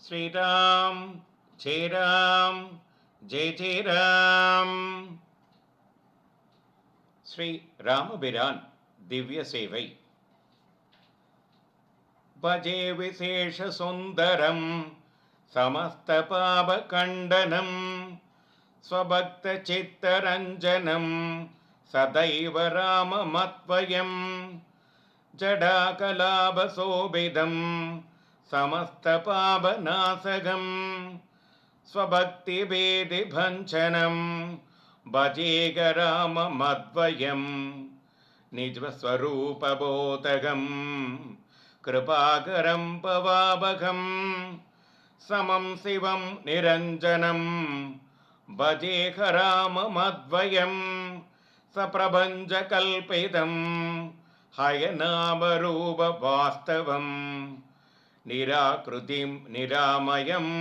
ஸ்ரீராம் ஜெய ராம் ஜெய ஜெய ராம். ஸ்ரீ ராமபிரான் திவ்ய சேவை. பஜே விசேஷ சுந்தரம் சமஸ்த பாப கண்டனம் ஸ்வபக்த சித்தரஞ்சனம் சதைவ ராமமத்வயம் ஜடாகலாபசோபிதம் சமஸ்த பாபநாசகம் ஸ்வபக்தி பேதி பஞ்சனம் பஜேக ராமமத்வயம் நிஜஸ்வரூபபோதகம் கிருபாகரம் பவாபகம் சமம் சிவம் நிரஞ்சனம் பஜேக ராமமத்வயம் சப்ரபஞ்ச கல்பிதம் ஹயநாமரூப வாஸ்தவம் நிராகிருதிம் நிராமயம்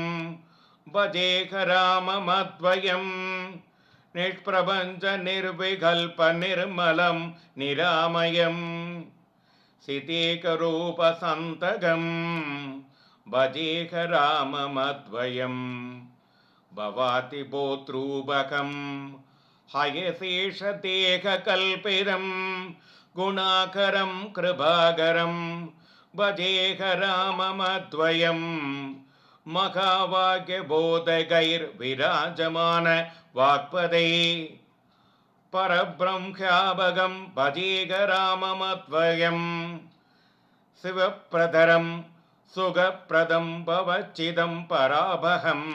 பஜேக ராமமத்வயம் நிஷ்பிரபஞ்ச நிர்விகல்ப நிர்மலம் நிராமயம் சிதேகரூப சந்தகம் பஜேக ராமமத்வயம் பவாதி போத்ரூபகம் ஹயசேஷ தேக கல்பிதம் குணாகரம் கிருபாகரம் பஜேக ராமமத்வயம் மகாவாக்ய போதகைர் விராஜமான வாக்பதே பரப்ரம்யாபகம் பஜேக ராமமத்வயம் சிவப்பிரதரம் சுகப்பிரதம் பவச்சிதம் பராபகம்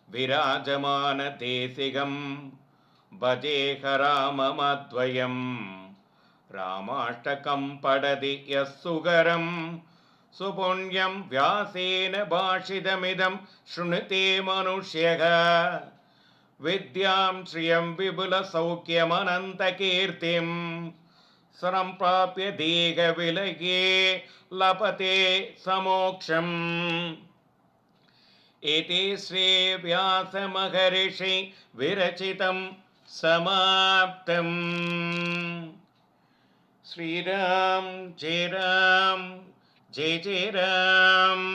விராஜமான தேசிகம் பஜேக ராமமத்வயம் ராமாஷ்டகம் படதி யஸ்சுகரம் சுபுண்யம் வியாசேன பாஷிதமிதம் ஸ்ருணுதே மனுஷ்யக வித்யாம் ஸ்ரியம் விபுல சௌக்கியமனந்த கீர்த்திம் சம்பிராப்ய தேக விலகே லபதே சமோக்ஷம். இதி ஸ்ரீ வியாச மகரிஷி விரச்சிதம் சமாப்தம். ஸ்ரீராம் ஜெய ராம் ஜெய ஜெய ராம்.